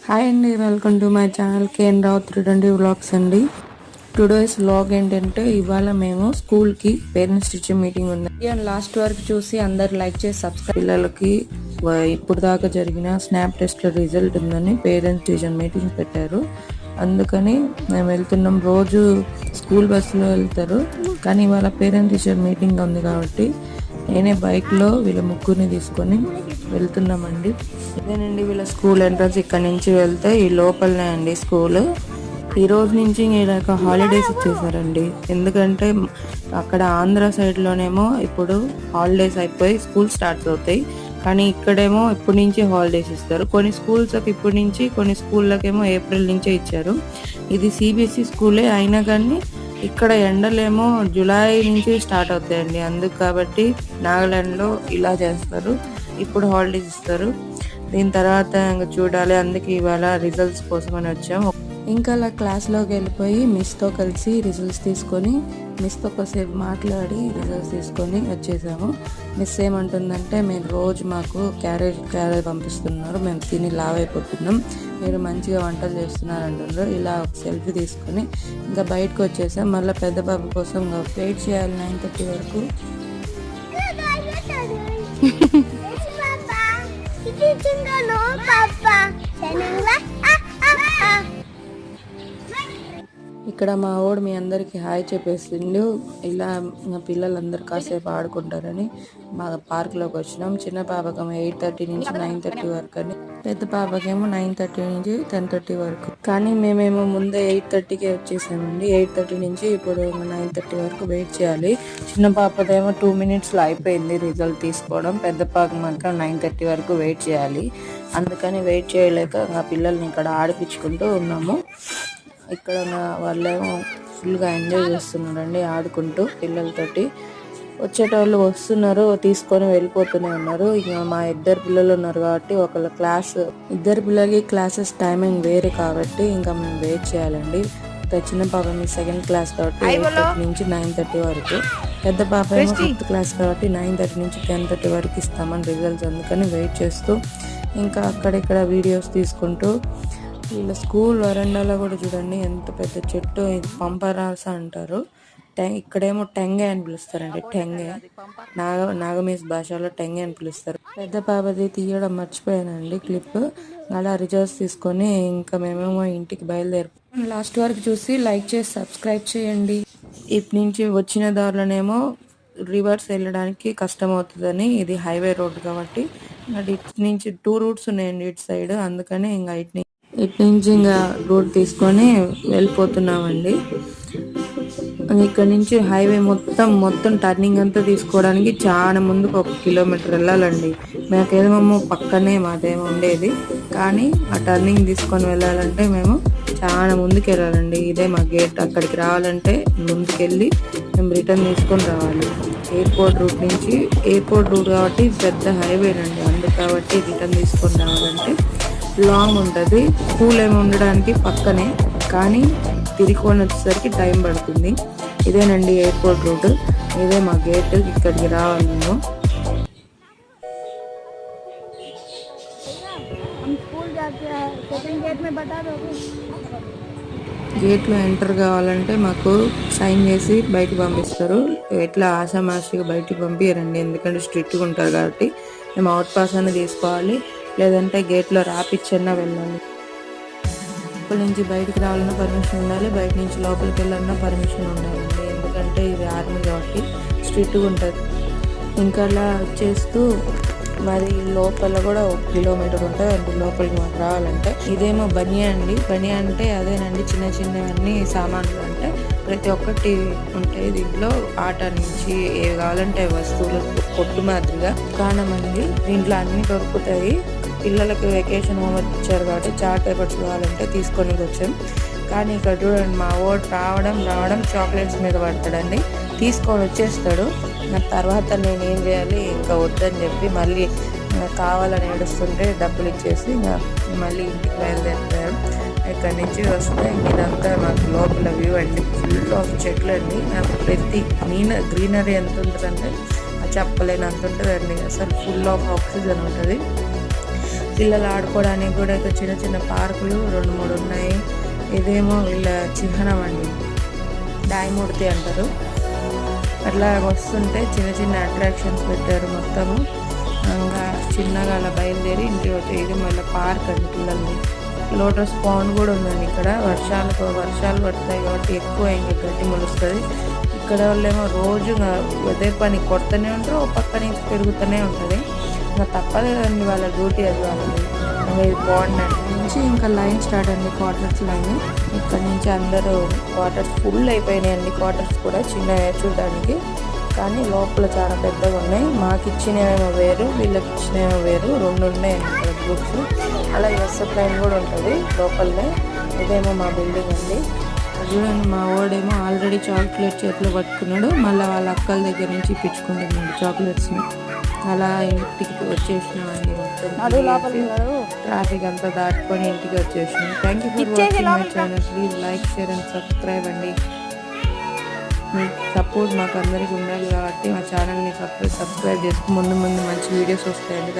Hi అండి, welcome to my channel KN Rao 320 vlogs అండి. Today's vlog ఏంటంటే ఇవాళ మేము స్కూల్కి పేరెంట్స్ టీచర్ మీటింగ్ ఉంది. లాస్ట్ వరకు చూసి అందరు లైక్ చేసి సబ్స్క్రైబ్. పిల్లలకి ఇప్పుడు దాకా జరిగిన స్నాప్ టెస్ట్లో రిజల్ట్ ఉందని పేరెంట్స్ టీచర్ మీటింగ్ పెట్టారు. అందుకని మేము వెళ్తున్నాం. రోజు స్కూల్ బస్సులో వెళ్తారు, కానీ ఇవాళ పేరెంట్ టీచర్ మీటింగ్ ఉంది కాబట్టి నేనే బైక్లో వీళ్ళ ముగ్గురిని తీసుకొని వెళ్తున్నామండి. ఇదేనండి వీళ్ళ స్కూల్ ఎంట్రన్స్. ఇక్కడ నుంచి వెళ్తే ఈ లోపలనే అండి స్కూల్. ఈ రోజు నుంచి ఇలాగ హాలిడేస్ ఇచ్చేసారండి. ఎందుకంటే అక్కడ ఆంధ్ర సైడ్లోనేమో ఇప్పుడు హాలిడేస్ అయిపోయి స్కూల్ స్టార్ట్ అవుతాయి, కానీ ఇక్కడేమో ఇప్పటి నుంచి హాలిడేస్ ఇస్తారు. కొన్ని స్కూల్స్కి ఇప్పటి నుంచి, కొన్ని స్కూళ్ళకేమో ఏప్రిల్ నుంచే ఇచ్చారు. ఇది సిబిఎస్ఈ స్కూలే అయినా కానీ ఇక్కడ ఎండలేమో జూలై నుంచి స్టార్ట్ అవుతాయండి. అందుకు కాబట్టి నాగాలాండ్లో ఇలా చేస్తారు, ఇప్పుడు హాలిడేస్ ఇస్తారు. దీని తర్వాత ఇంకా చూడాలి. అందుకే ఇవాళ రిజల్ట్స్ కోసమని వచ్చాము. ఇంకా అలా క్లాస్లోకి వెళ్ళిపోయి మిస్తో కలిసి రిజల్ట్స్ తీసుకొని మిస్తో కొద్దిసేపు మాట్లాడి రిజల్ట్స్ తీసుకొని వచ్చేసాము. మిస్ ఏమంటుందంటే, మీరు రోజు మాకు క్యారేజ్ పంపిస్తున్నారు, మేము తిని లావ్ అయిపోతున్నాం, మీరు మంచిగా వంటలు చేస్తున్నారు అంటున్నారు. ఇలా ఒక సెల్ఫీ తీసుకొని ఇంకా బయటకు వచ్చేసాం. మళ్ళీ పెద్ద బాబు కోసం వెయిట్ చేయాలి 9:30 వరకు. ఇక్కడ మా వాడు మీ అందరికి హాయ్ చెప్పేసిండు. ఇలా పిల్లలందరూ కాసేపు ఆడుకుంటారని మా పార్క్లోకి వచ్చినాం. చిన్న పాపకేమో 8:30 నుంచి 9:30 వరకు అని, పెద్ద పాపకేమో 9:30 నుంచి 10:30 వరకు. కానీ మేమేమో ముందే 8:30కే వచ్చేసామండి. 8:30 నుంచి ఇప్పుడు 9:30 వరకు వెయిట్ చేయాలి. చిన్న పాపదేమో 2 minutesలో అయిపోయింది రిజల్ట్ తీసుకోవడం. పెద్ద పాప మాత్రం 9:30 వరకు వెయిట్ చేయాలి. అందుకని వెయిట్ చేయలేక ఆ పిల్లల్ని ఇక్కడ ఆడిపించుకుంటూ ఉన్నాము. ఇక్కడ వాళ్ళేమో ఫుల్గా ఎంజాయ్ చేస్తున్నారండి ఆడుకుంటూ పిల్లలతోటి. వచ్చేటోళ్ళు వస్తున్నారు, తీసుకొని వెళ్ళిపోతూనే ఉన్నారు. ఇక మా ఇద్దరు పిల్లలు ఉన్నారు కాబట్టి ఒకళ్ళ క్లాస్, ఇద్దరు పిల్లలకి క్లాసెస్ టైమింగ్ వేరే కాబట్టి ఇంకా మేము వెయిట్ చేయాలండి. చిన్న పాప మీ 2nd క్లాస్ కాబట్టి 8:30 నుంచి 9:30 వరకు, పెద్ద పాప ఏమో 5th క్లాస్ కాబట్టి 9:30 నుంచి 10:30 వరకు ఇస్తామని రిజల్ట్స్. అందుకని వెయిట్ చేస్తూ ఇంకా అక్కడిక్కడ వీడియోస్ తీసుకుంటూ వీళ్ళ స్కూల్ వరండాలో కూడా చూడండి ఎంత పెద్ద చెట్టు. ఇది పంపరాస అంటారు, ఇక్కడేమో టెంగే అని పిలుస్తారండి. టెంగే నాగమీస్ భాషలో టెంగే అని పిలుస్తారు. పెద్ద పాపది తీయడం మర్చిపోయానండి క్లిప్. అలా రిజల్ట్స్ తీసుకొని ఇంకా మేమేమో ఇంటికి బయలుదేరిపోయాం. లాస్ట్ వరకు చూసి లైక్ చేసి సబ్స్క్రైబ్ చేయండి. ఇటు నుంచి వచ్చిన దారిలోనేమో రివర్స్ వెళ్ళడానికి కష్టం అవుతుందని, ఇది హైవే రోడ్ కాబట్టి ఇటు నుంచి 2 రూట్స్ ఉన్నాయండి ఇటు సైడ్. అందుకని ఇంకా ఇటు నుంచి ఇంకా రోడ్ తీసుకొని వెళ్ళిపోతున్నామండి. ఇక్కడ నుంచి హైవే మొత్తం టర్నింగ్ అంతా తీసుకోవడానికి చాలా ముందుకు 1 కిలోమీటర్ వెళ్ళాలండి. మాకేమో పక్కనే మాదేమో ఉండేది, కానీ ఆ టర్నింగ్ తీసుకొని వెళ్ళాలంటే మేము చాలా ముందుకు వెళ్ళాలండి. ఇదే మా గేట్. అక్కడికి రావాలంటే ముందుకెళ్ళి మేము రిటర్న్ తీసుకొని రావాలి. ఎయిర్పోర్ట్ రూట్ నుంచి, ఎయిర్పోర్ట్ రూట్ కాబట్టి పెద్ద హైవేనండి. అందుకు కాబట్టి రిటర్న్ తీసుకొని రావాలంటే లాంగ్ ఉంటుంది. స్కూల్ ఏమి ఉండడానికి పక్కనే, కానీ తిరిగి వచ్చేసరికి టైం పడుతుంది. ఇదేనండి ఎయిర్పోర్ట్ రూట్, ఇదే మా గేట్. ఇక్కడికి రావాలి మేము. గేట్లో ఎంటర్ కావాలంటే మాకు సైన్ చేసి బయటకు పంపిస్తారు. ఎట్లా ఆషామాషిగా బయటికి పంపించారండి, ఎందుకంటే స్ట్రిక్ట్గా ఉంటారు కాబట్టి. మేము అవుట్ పాస్ అని తీసుకోవాలి, లేదంటే గేట్లో రాపిచ్చన్నా వెళ్ళాలి. లోపల నుంచి బయటికి రావాలన్నా పర్మిషన్ ఉండాలి, బయట నుంచి లోపలికి వెళ్ళాలన్నా పర్మిషన్ ఉండాలండి. ఎందుకంటే ఇది ఆర్మీ కాబట్టి స్ట్రిక్ట్గా ఉంటుంది. ఇంకా అలా చేస్తూ మరి లోపల కూడా 1 కిలోమీటర్ ఉంటుంది అండి లోపలికి మాకు రావాలంటే. ఇదేమో బనియా అండి. బనియా అంటే అదేనండి, చిన్నవన్నీ సామాన్లు అంటే ప్రతి ఒక్కటి ఉంటాయి దీంట్లో. ఆట నుంచి ఏవి కావాలంటే వస్తువులు, కొట్టు మాదిరిగా దుకాణం అండి. దీంట్లో అన్ని దొరుకుతాయి. పిల్లలకు వెకేషన్ హోంవర్క్ ఇచ్చారు కాబట్టి చార్ట్ పేపర్స్ కావాలంటే తీసుకొని వచ్చాం. కానీ ఇక్కడ చూడండి, మా వాడు రావడం చాక్లెట్స్ మీద పడతాడండి, తీసుకొని వచ్చేస్తాడు. నాకు తర్వాత నేనేం చేయాలి, ఇంకా వద్దని చెప్పి మళ్ళీ కావాలని ఏడుస్తుంటే డబ్బులు ఇచ్చేసి ఇంకా మళ్ళీ ఇంటికి బయలుదేరుతారు. ఇక్కడ నుంచి వస్తే ఇదంతా మాకు లోపల వ్యూ అండి. ఫుల్ ఆఫ్ చెట్లు అండి. ప్రతి గ్రీనరీ ఎంత ఉంటుందంటే చెప్పలేనంత ఉంటుందండి. అసలు ఫుల్ ఆఫ్ ఆక్సిజన్ ఉంటుంది. పిల్లలు ఆడుకోవడానికి కూడా ఇక్కడ చిన్న చిన్న పార్కులు 2-3 ఉన్నాయి. ఇదేమో వీళ్ళ చిహ్నం అండి, న్యాయమూర్తి అంటారు. అట్లా వస్తుంటే చిన్న చిన్న అట్రాక్షన్స్ పెట్టారు మొత్తము. ఇంకా చిన్నగా అలా బయలుదేరి ఇంటికి వచ్చి ఇది మళ్ళీ పార్క్ అండి పిల్లల్ని. లోటస్ పాండ్ కూడా ఉందండి ఇక్కడ. వర్షాలు పడతాయి కాబట్టి ఎక్కువ ఇంకా గడ్డి మొలుస్తుంది. ఇక్కడ వాళ్ళేమో రోజు అదే పని కొడుతూనే ఉంటారు, ఒక పక్క నుంచి పెరుగుతూనే ఉంటుంది. ఇంకా తప్పదు కదండి, వాళ్ళ డ్యూటీ అది వాళ్ళది. ఇంకా ఇది బాగుందండి. నుంచి ఇంకా లైన్ స్టార్ట్ అండి, క్వార్టర్స్ లైన్. ఇక్కడ నుంచి అందరూ క్వార్టర్స్ ఫుల్ అయిపోయినాయండి. క్వార్టర్స్ కూడా చిన్నవే చూడడానికి, కానీ లోపల చాలా పెద్దగా ఉన్నాయి. మాకు ఇచ్చినవేమో వేరు, వీళ్ళకి ఇచ్చినవేమో వేరు, 2 ఉన్నాయండి ఇక్కడ గ్రూప్స్. అలా ఎస్ఎఫ్ లైన్ కూడా ఉంటుంది లోపలనే. ఇదేమో మా బిల్డింగ్ అండి. చూడండి, మా వాడేమో ఆల్రెడీ చాక్లెట్ చేతిలో పట్టుకున్నాడు, మళ్ళీ వాళ్ళ అక్కల దగ్గర నుంచి ఇప్పించుకుంటున్నాడు చాక్లెట్స్ని. అలా ఇంటికి వచ్చేసినామండి. మొత్తం ట్రాఫిక్ అంతా దాటుకొని ఇంటికి వచ్చేసినాం. Thank you for watching my channel. Please like, share and subscribe అండి. మీ సపోర్ట్ మాకు అందరికీ ఉండాలి కాబట్టి మా ఛానల్ని సబ్స్క్రైబ్ చేసుకుని ముందు మంచి వీడియోస్ వస్తాయండి.